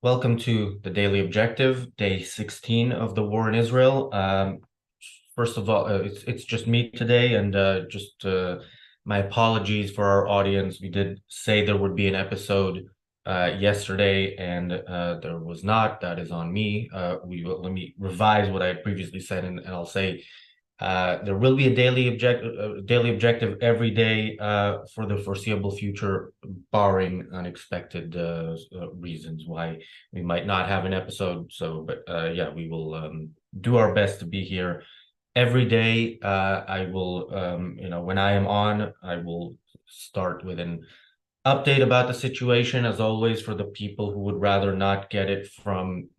Welcome to the Daily Objective, day 16 of the war in Israel. First of all, it's just me today, and my apologies for our audience. We did say there would be an episode yesterday, and there was not. That is on me. Let me revise what I had previously said, and I'll say there will be a daily objective every day for the foreseeable future, barring unexpected reasons why we might not have an episode. But yeah, we will do our best to be here every day. I will, when I am on, I will start with an update about the situation, as always, for the people who would rather not get it from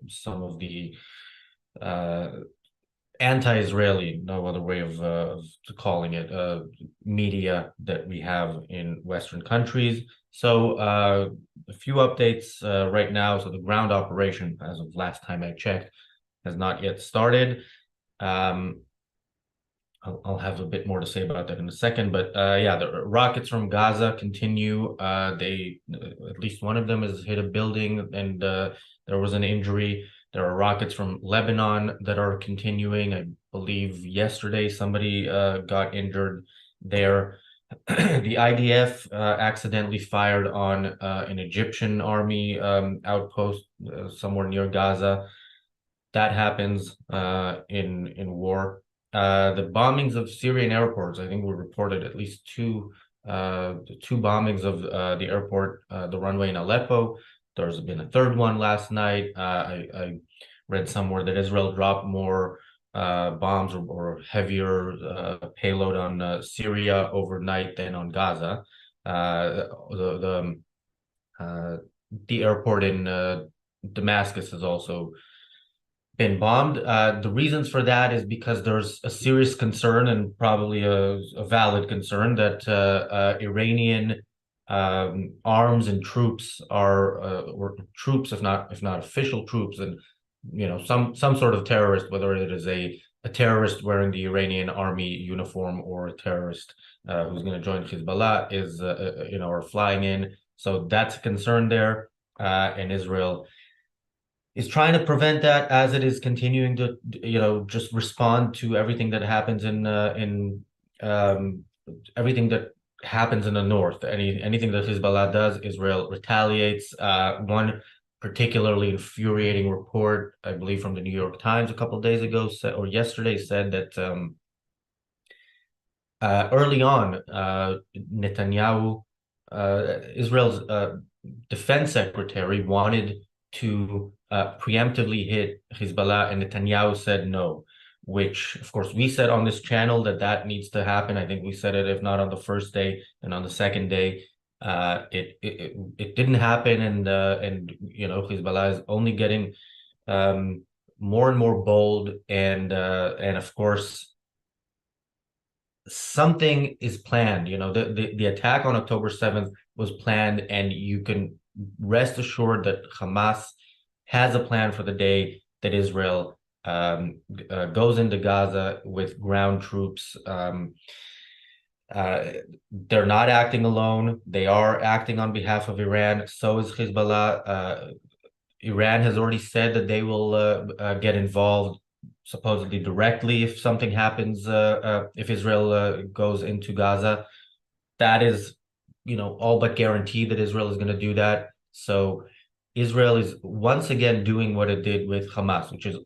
some of the uh, anti-Israeli, no other way of calling it, media that we have in Western countries. So a few updates right now. So the ground operation, as of last time I checked, has not yet started. Um, I'll have a bit more to say about that in a second, but yeah, the rockets from Gaza continue. They at least one of them has hit a building, and there was an injury. There are rockets from Lebanon that are continuing. I believe yesterday somebody got injured there. The IDF accidentally fired on an Egyptian army outpost somewhere near Gaza. That happens in war. The bombings of Syrian airports, I think, were reported at least two bombings of the airport, the runway in Aleppo. There's been a third one last night. I read somewhere that Israel dropped more bombs or heavier payload on Syria overnight than on Gaza. The the airport in Damascus has also been bombed. The reasons for that is because there's a serious concern, and probably a valid concern, that Iranian arms and troops or troops, if not official troops, and some sort of terrorist, whether it is a terrorist wearing the Iranian army uniform or a terrorist who's going to join Hezbollah, are flying in. So that's a concern there, and Israel is trying to prevent that, as it is continuing to, just respond to everything that happens in um, everything that happens in the north. Anything that Hezbollah does, Israel retaliates. One particularly infuriating report, I believe, from the New York Times a couple of days ago or yesterday, said that early on, Netanyahu, Israel's defense secretary, wanted to preemptively hit Hezbollah, and Netanyahu said no, which, of course, we said on this channel that needs to happen. I think we said it, if not on the first day, and on the second day. It didn't happen, and Hezbollah is only getting more and more bold, and of course something is planned. The attack on October 7th was planned, and you can rest assured that Hamas has a plan for the day that Israel goes into Gaza with ground troops. They're not acting alone. They are acting on behalf of Iran. So is Hezbollah. Iran has already said that they will get involved, supposedly directly, if something happens, if Israel goes into Gaza. That is, all but guaranteed that Israel is going to do that. So Israel is once again doing what it did with Hamas, which is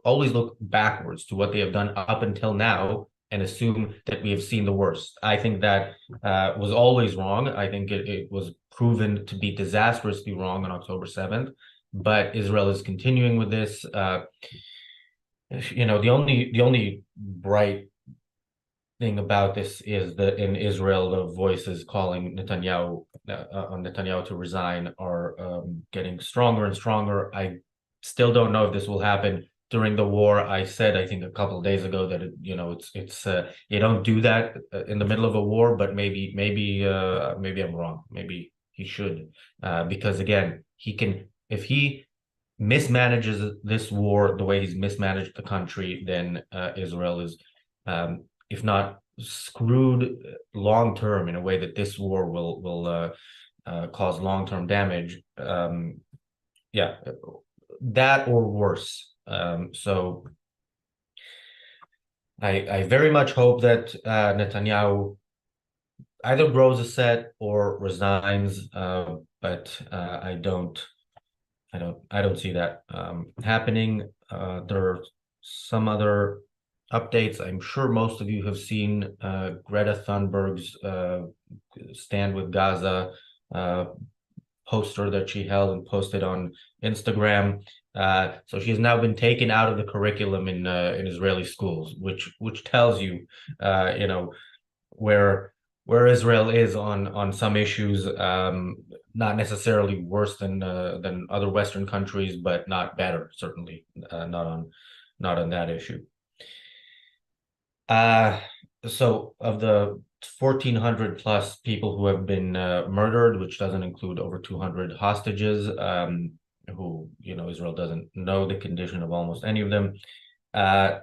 always look backwards to what they have done up until now and assume that we have seen the worst. I think that was always wrong. I think it was proven to be disastrously wrong on October 7th. But Israel is continuing with this. The only bright thing about this is that in Israel, the voices calling Netanyahu on Netanyahu to resign are getting stronger and stronger. I still don't know if this will happen during the war. I said, I think, a couple of days ago that it's you don't do that in the middle of a war, but maybe I'm wrong. Maybe he should, because again, he can, if he mismanages this war the way he's mismanaged the country, then Israel is, if not screwed long term, in a way that this war will cause long term damage. yeah, that or worse. So I very much hope that Netanyahu either grows a set or resigns, but I don't see that happening. There are some other updates. I'm sure most of you have seen Greta Thunberg's Stand with Gaza uh, poster that she held and posted on Instagram. So she's now been taken out of the curriculum in Israeli schools, which tells you, you know, where Israel is on some issues, not necessarily worse than other Western countries, but not better, certainly not on that issue. Uh, so of the 1,400 plus people who have been murdered, which doesn't include over 200 hostages, who, Israel doesn't know the condition of almost any of them. Uh,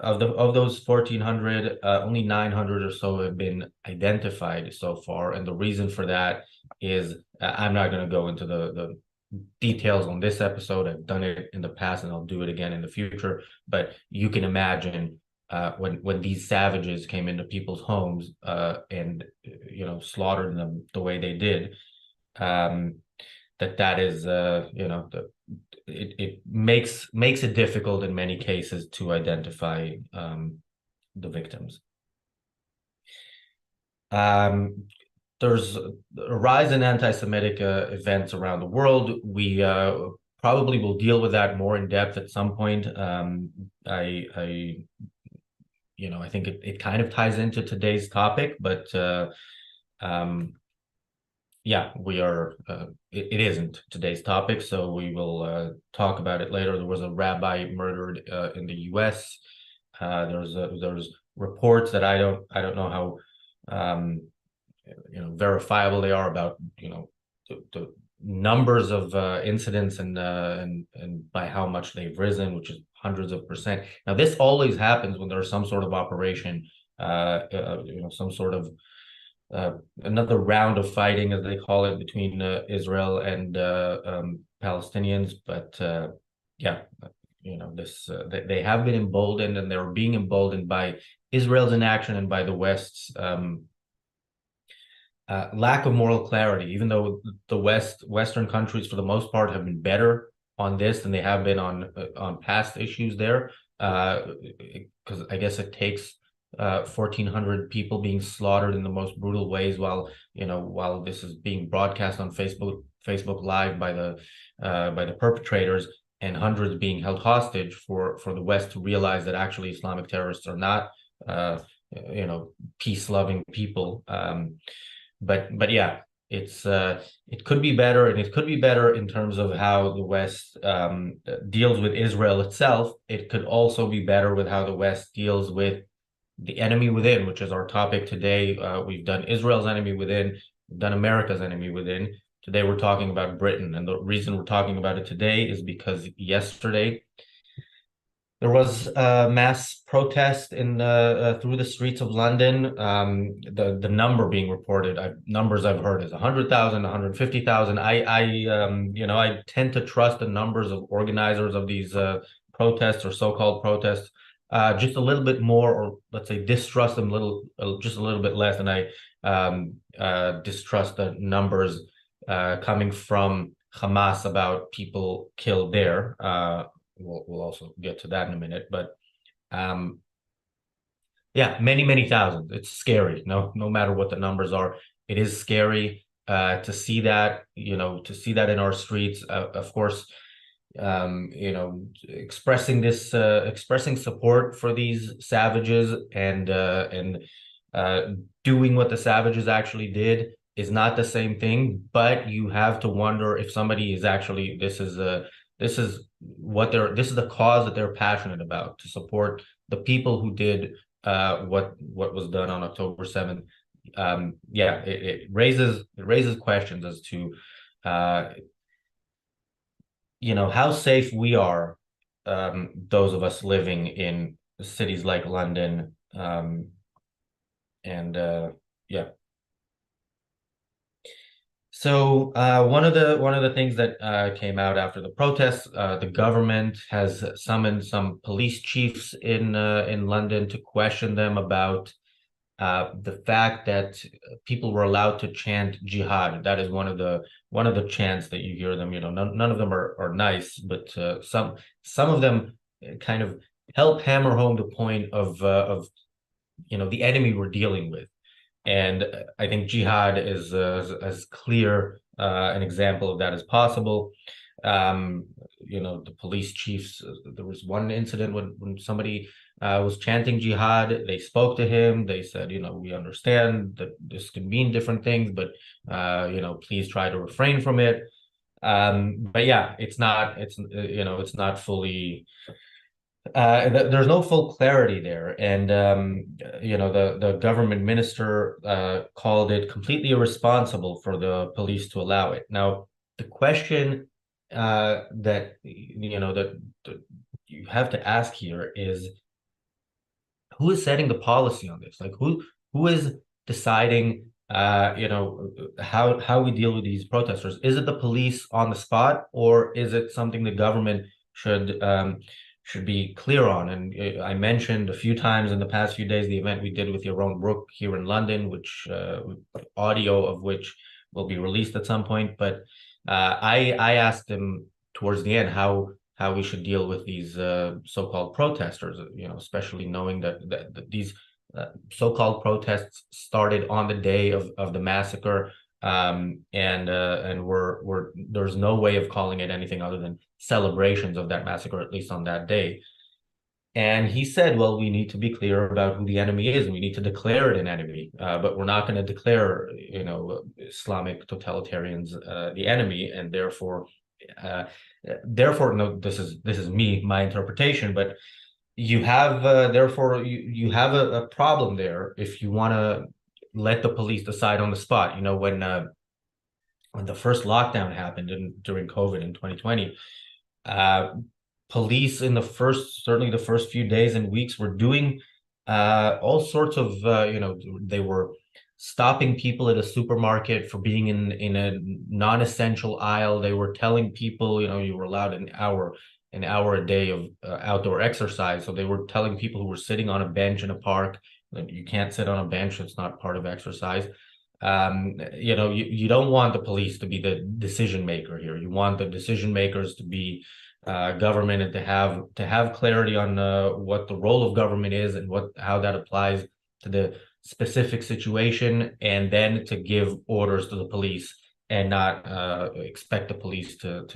of those 1,400, only 900 or so have been identified so far, and the reason for that is I'm not going to go into the details on this episode. I've done it in the past, and I'll do it again in the future. But you can imagine when these savages came into people's homes and slaughtered them the way they did, that is it makes it difficult in many cases to identify the victims. There's a rise in anti-Semitic events around the world. We probably will deal with that more in depth at some point. I think it kind of ties into today's topic, but yeah, we are. It isn't today's topic, so we will talk about it later. There was a rabbi murdered in the U.S. There's reports that I don't know how verifiable they are about the numbers of incidents and by how much they've risen, which is hundreds of percent. Now, this always happens when there's some sort of operation, some sort of another round of fighting, as they call it, between Israel and Palestinians. But yeah, they have been emboldened, and they're being emboldened by Israel's inaction and by the West's lack of moral clarity. Even though the Western countries, for the most part, have been better on this than they have been on past issues there, because I guess it takes 1,400 people being slaughtered in the most brutal ways while this is being broadcast on Facebook Live by the perpetrators, and hundreds being held hostage for the West to realize that actually Islamic terrorists are not peace-loving people. But yeah, it could be better, and it could be better in terms of how the West deals with Israel itself. It could also be better with how the West deals with the enemy within, which is our topic today. We've done Israel's enemy within, we've done America's enemy within. Today we're talking about Britain, and the reason we're talking about it today is because yesterday there was a mass protest through the streets of London. The number being reported, numbers I've heard is 100,000, 150,000. I tend to trust the numbers of organizers of these protests or so-called protests just a little bit more, or let's say distrust them just a little bit less than I distrust the numbers coming from Hamas about people killed there. We'll also get to that in a minute, but yeah, many thousands. It's scary. No matter what the numbers are, it is scary to see that. To see that in our streets. Of course, expressing support for these savages and doing what the savages actually did is not the same thing. But you have to wonder if somebody is actually this is the cause that they're passionate about, to support the people who did what was done on October 7th. Yeah, it raises questions as to how safe we are, those of us living in cities like London, and yeah. So one of the things that came out after the protests, the government has summoned some police chiefs in London to question them about the fact that people were allowed to chant jihad. That is one of the chants that you hear them. You know, none of them are nice, but some of them kind of help hammer home the point of the enemy we're dealing with. And I think jihad is as clear an example of that as possible. Um, the police chiefs, there was one incident when somebody was chanting jihad. They spoke to him. They said, we understand that this can mean different things, but, please try to refrain from it. But yeah, it's not fully there's no full clarity there, and the government minister called it completely irresponsible for the police to allow it. Now, the question that you have to ask here is, who is setting the policy on this? Like, who is deciding how we deal with these protesters? Is it the police on the spot, or is it something the government should be clear on? And I mentioned a few times in the past few days the event we did with Yaron Brook here in London, which audio of which will be released at some point. But I asked him towards the end how we should deal with these so-called protesters, especially knowing that these so-called protests started on the day of the massacre, and there's no way of calling it anything other than celebrations of that massacre, at least on that day. And he said, well, we need to be clear about who the enemy is, and we need to declare it an enemy, but we're not going to declare, Islamic totalitarians the enemy, and therefore, no, this is my interpretation, but you have therefore you have a problem there if you want to let the police decide on the spot. When the first lockdown happened during COVID in 2020, uh, police certainly the first few days and weeks were doing all sorts of they were stopping people at a supermarket for being in a non-essential aisle. They were telling people, you were allowed an hour a day of outdoor exercise. So they were telling people who were sitting on a bench in a park that you can't sit on a bench, it's not part of exercise. You don't want the police to be the decision maker here. You want the decision makers to be government, and to have clarity on what the role of government is and how that applies to the specific situation, and then to give orders to the police and not expect the police to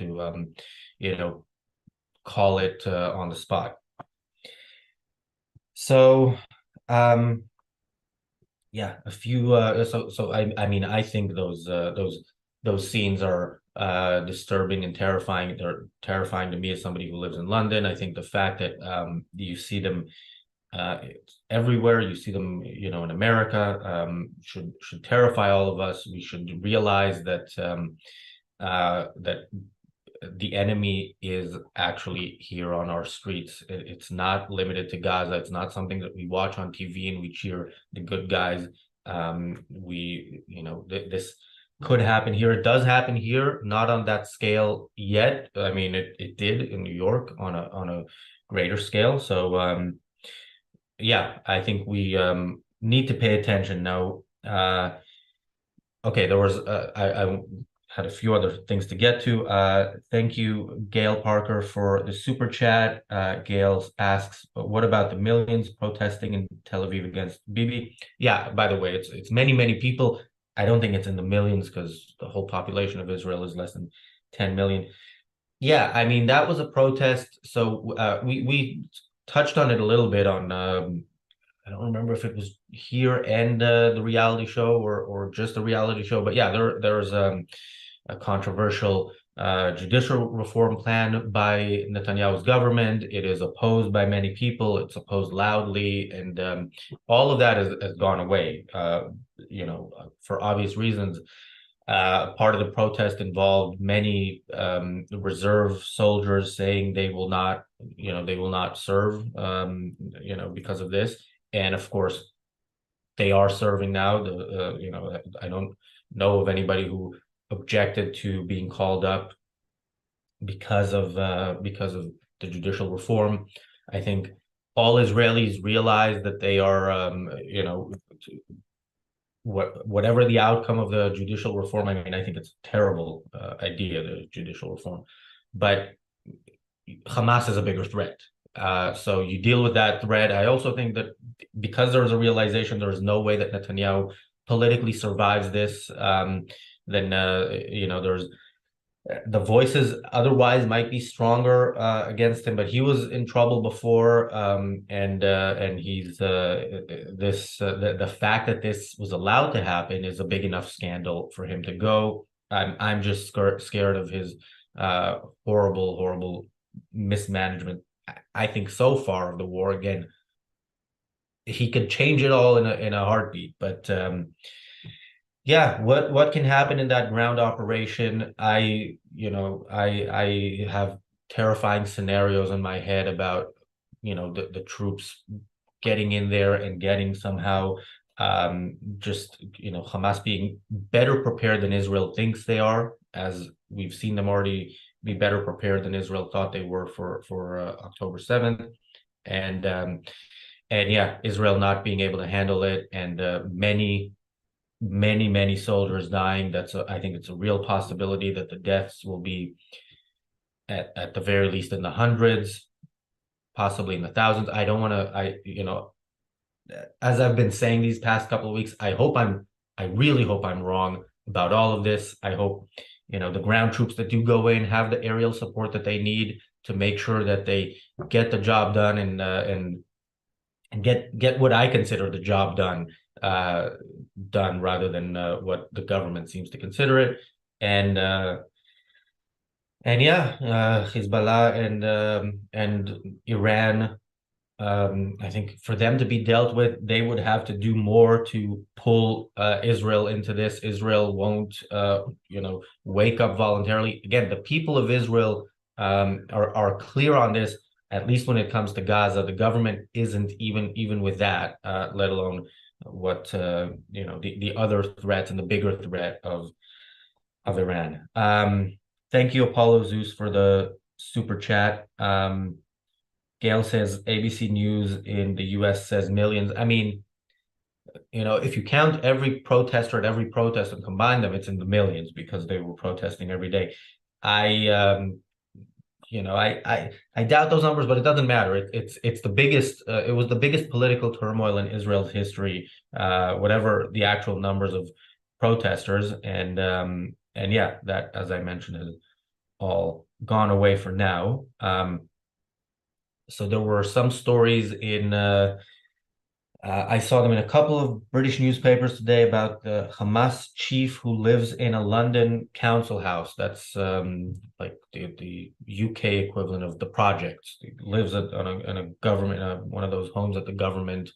call it on the spot. So yeah, a few so I mean, I think those scenes are disturbing and terrifying. They're terrifying to me as somebody who lives in London. I think the fact that you see them everywhere, you see them, in America, should terrify all of us. We should realize that that the enemy is actually here on our streets. It's not limited to Gaza. It's not something that we watch on TV and we cheer the good guys. This could happen here. It does happen here, not on that scale yet. I mean, it did in New York on a greater scale. So yeah, I think we need to pay attention now. Okay, there was I had a few other things to get to. Thank you, Gail Parker, for the super chat. Gail asks, what about the millions protesting in Tel Aviv against Bibi? Yeah, by the way, it's many, many people. I don't think it's in the millions because the whole population of Israel is less than 10 million. Yeah, I mean, that was a protest. So we touched on it a little bit on I don't remember if it was here and the reality show or just the reality show, but yeah, there's a controversial judicial reform plan by Netanyahu's government. It is opposed by many people. It's opposed loudly, and all of that has gone away. For obvious reasons. Part of the protest involved many reserve soldiers saying they will not serve, because of this. And of course, they are serving now. I don't know of anybody who objected to being called up because of the judicial reform. I think all Israelis realize that they are, whatever the outcome of the judicial reform. I mean, I think it's a terrible idea, the judicial reform, but Hamas is a bigger threat. So you deal with that threat. I also think that because there's a realization there is no way that Netanyahu politically survives this, then there's the voices otherwise might be stronger against him, but he was in trouble before, and he's the fact that this was allowed to happen is a big enough scandal for him to go. I'm just scared of his horrible mismanagement. I think so far of the war. Again, he could change it all in a heartbeat, but yeah, what can happen in that ground operation? I have terrifying scenarios in my head about, the troops getting in there and getting somehow Hamas being better prepared than Israel thinks they are, as we've seen them already be better prepared than Israel thought they were for October 7th. And yeah, Israel not being able to handle it, and many soldiers dying. I think it's a real possibility that the deaths will be at the very least in the hundreds, possibly in the thousands. I don't want to, as I've been saying these past couple of weeks, I really hope I'm wrong about all of this. I hope, the ground troops that do go in have the aerial support that they need to make sure that they get the job done, and get what I consider the job done rather than what the government seems to consider it. And yeah, Hezbollah and Iran, I think for them to be dealt with, they would have to do more to pull Israel into this. Israel won't, wake up voluntarily. Again, the people of Israel are clear on this. At least when it comes to Gaza, the government isn't even with that, let alone what the other threats and the bigger threat of Iran. Thank you, Apollo Zeus, for the super chat. Gail says ABC News in the US says millions. I mean, if you count every protester at every protest and combine them, it's in the millions because they were protesting every day. I doubt those numbers, but it doesn't matter. It's the biggest. It was the biggest political turmoil in Israel's history. Whatever the actual numbers of protesters, and yeah, that, as I mentioned, has all gone away for now. So there were some stories in. I saw them in a couple of British newspapers today about the Hamas chief who lives in a London council house. That's like the UK equivalent of the projects. He lives in a government, one of those homes that the government,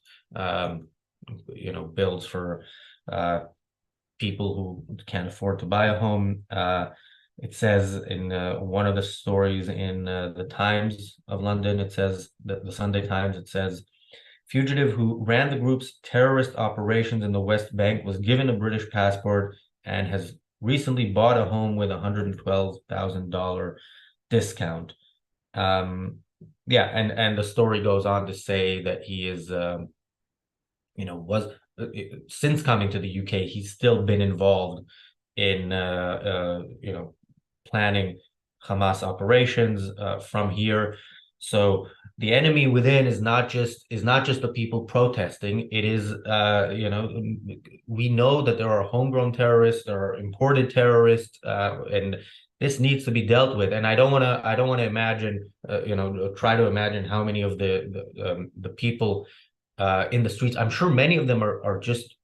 builds for people who can't afford to buy a home. It says in one of the stories in the Times of London, it says, the Sunday Times, it says, fugitive who ran the group's terrorist operations in the West Bank was given a British passport and has recently bought a home with $112,000 discount. Yeah, and the story goes on to say that he is, was since coming to the UK, he's still been involved in, planning Hamas operations from here. So the enemy within is not just the people protesting. It is, we know that there are homegrown terrorists, there are imported terrorists, and this needs to be dealt with. And I don't want to imagine, try to imagine how many of the people in the streets. I'm sure many of them are just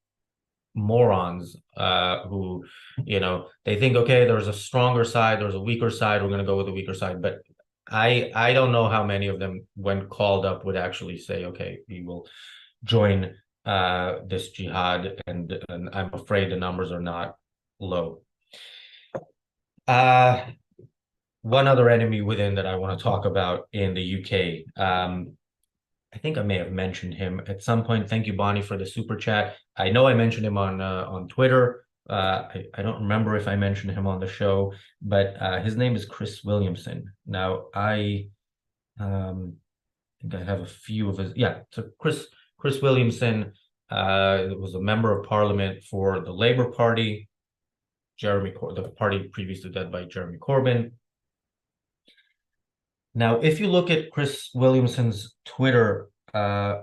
morons who, they think, okay, there's a stronger side, there's a weaker side, we're going to go with the weaker side. But I don't know how many of them, when called up, would actually say, okay, we will join this jihad, and I'm afraid the numbers are not low. One other enemy within that I want to talk about in the UK. I think I may have mentioned him at some point. Thank you, Bonnie, for the super chat. I know I mentioned him on Twitter. I don't remember if I mentioned him on the show, but his name is Chris Williamson. Now, think I have a few of his. Yeah, so Chris Williamson was a member of parliament for the Labour Party, the party previously led by Jeremy Corbyn. Now, if you look at Chris Williamson's Twitter,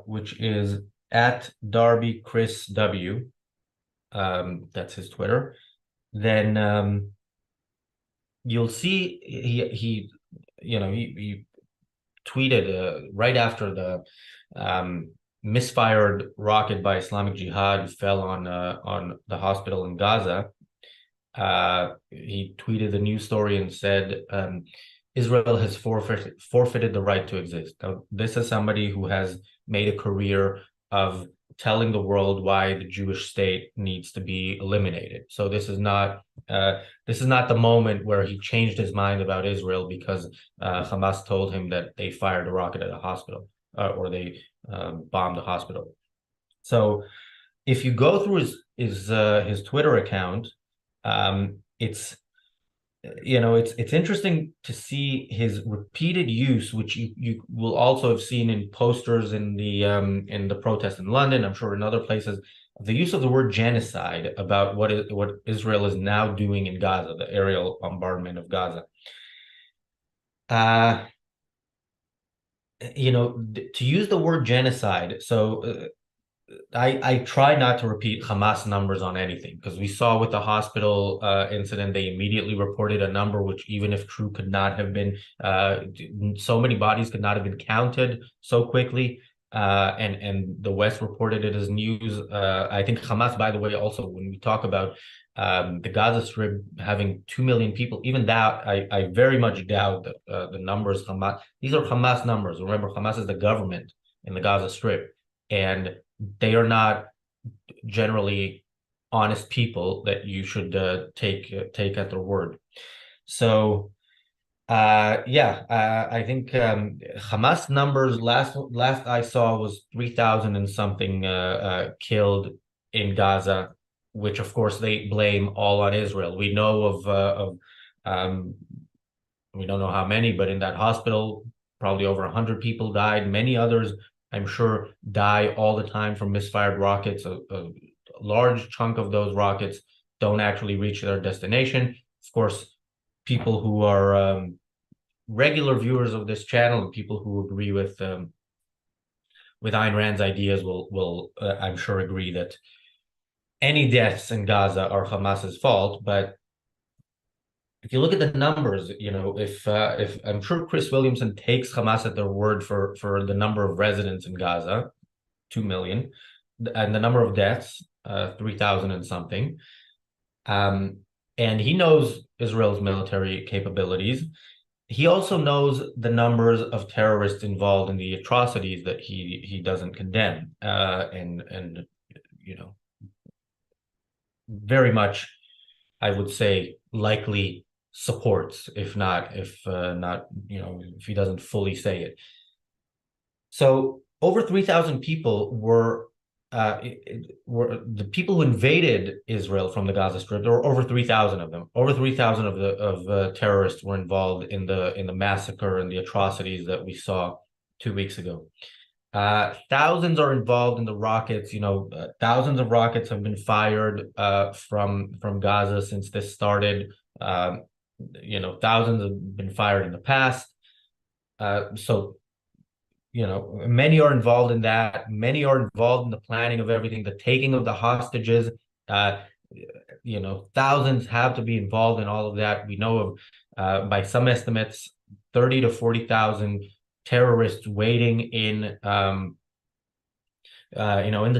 which is at Darby Chris W, that's his Twitter, then you'll see he tweeted right after the misfired rocket by Islamic Jihad fell on the hospital in Gaza. He tweeted a news story and said, Israel has forfeited the right to exist. Now, this is somebody who has made a career of telling the world why the Jewish state needs to be eliminated. So this is not the moment where he changed his mind about Israel because Hamas told him that they fired a rocket at a hospital or they bombed the hospital. So if you go through his Twitter account, it's interesting to see his repeated use, which you will also have seen in posters in the protest in London, I'm sure in other places, the use of the word genocide about what Israel is now doing in Gaza, the aerial bombardment of Gaza. To use the word genocide, so I try not to repeat Hamas numbers on anything because we saw with the hospital incident, they immediately reported a number which, even if true, could not have been, so many bodies could not have been counted so quickly. And the West reported it as news. I think Hamas, by the way, also when we talk about the Gaza Strip having 2 million people, even that I very much doubt that the numbers Hamas. These are Hamas numbers. Remember, Hamas is the government in the Gaza Strip, and they are not generally honest people that you should take at their word. So I think Hamas numbers last I saw was 3,000 and something killed in Gaza, which of course they blame all on Israel. We know of we don't know how many, but in that hospital, probably over 100 people died. Many others, I'm sure, die all the time from misfired rockets. A large chunk of those rockets don't actually reach their destination. Of course, people who are regular viewers of this channel and people who agree with Ayn Rand's ideas will I'm sure agree that any deaths in Gaza are Hamas's fault. But if you look at the numbers, if I'm sure Chris Williamson takes Hamas at their word for the number of residents in Gaza, 2 million, and the number of deaths, 3,000 and something. And he knows Israel's military capabilities. He also knows the numbers of terrorists involved in the atrocities that he doesn't condemn, and very much, I would say, likely supports, if he doesn't fully say it. So over 3,000 people were the people who invaded Israel from the Gaza Strip. There were over 3,000 of them. Over 3,000 of terrorists were involved in the massacre and the atrocities that we saw 2 weeks ago. Thousands are involved in the rockets. Thousands of rockets have been fired from Gaza since this started. Thousands have been fired in the past. Many are involved in that. Many are involved in the planning of everything, the taking of the hostages. Thousands have to be involved in all of that. We know of, by some estimates, 30 to 40,000 terrorists waiting in the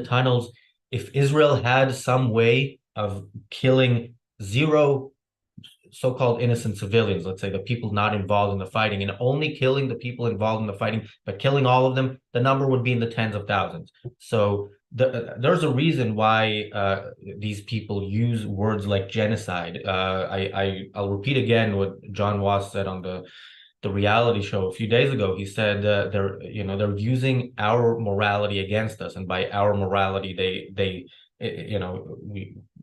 tunnels. If Israel had some way of killing zero so-called innocent civilians, let's say the people not involved in the fighting, and only killing the people involved in the fighting, but killing all of them, the number would be in the tens of thousands. So there's a reason why these people use words like genocide. I'll repeat again what John Wass said on the reality show a few days ago. He said they're using our morality against us, and by our morality,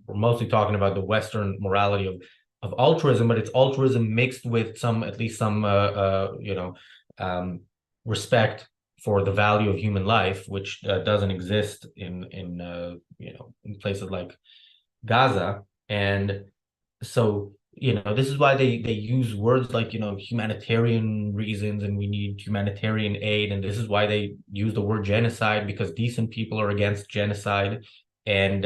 we're mostly talking about the Western morality of altruism, but it's altruism mixed with some, at least some, respect for the value of human life, which doesn't exist in places like Gaza. And so, this is why they use words like, humanitarian reasons, and we need humanitarian aid. And this is why they use the word genocide, because decent people are against genocide. And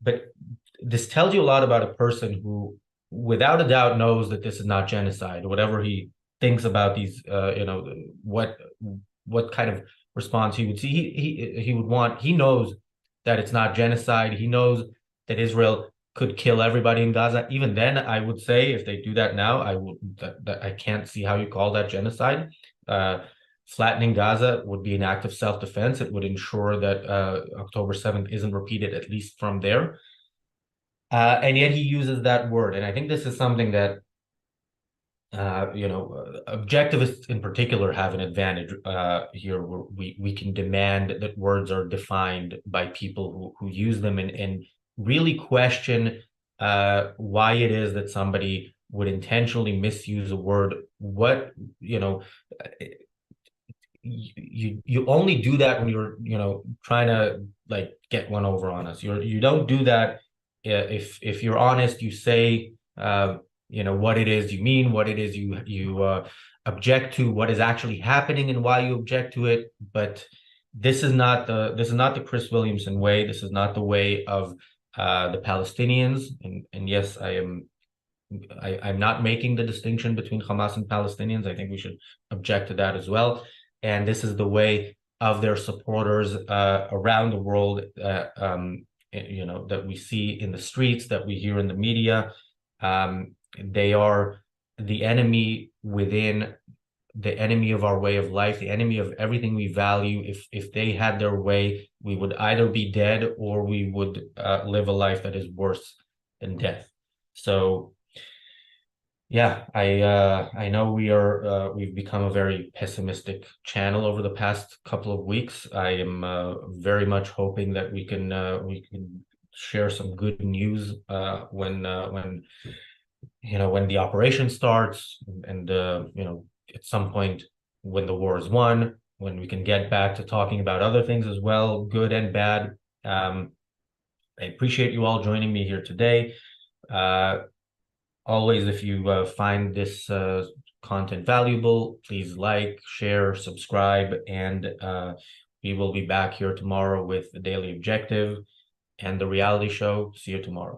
but this tells you a lot about a person who, without a doubt, knows that this is not genocide. Whatever he thinks about these, what kind of response he would see, he would want. He knows that it's not genocide. He knows that Israel could kill everybody in Gaza. Even then, I would say, if they do that now, I can't see how you call that genocide. Flattening Gaza would be an act of self-defense. It would ensure that October 7th isn't repeated, at least from there. And yet he uses that word. And I think this is something that, objectivists in particular have an advantage here, where we can demand that words are defined by people who use them, and really question why it is that somebody would intentionally misuse a word. What, you only do that when you're trying to like get one over on us. You don't do that if you're honest. You say what it is you mean, what it is you object to, what is actually happening, and why you object to it. But this is not the Chris Williamson way. This is not the way of the Palestinians. And yes, I'm not making the distinction between Hamas and Palestinians. I think we should object to that as well. And this is the way of their supporters around the world, that we see in the streets, that we hear in the media. They are the enemy within, the enemy of our way of life, the enemy of everything we value. If they had their way, we would either be dead, or we would live a life that is worse than death. So yeah, I know we've become a very pessimistic channel over the past couple of weeks. I am very much hoping that we can share some good news when the operation starts, and at some point when the war is won, when we can get back to talking about other things as well, good and bad. I appreciate you all joining me here today. Always, if you find this content valuable, please like, share, subscribe, and we will be back here tomorrow with the Daily Objective and the reality show. See you tomorrow.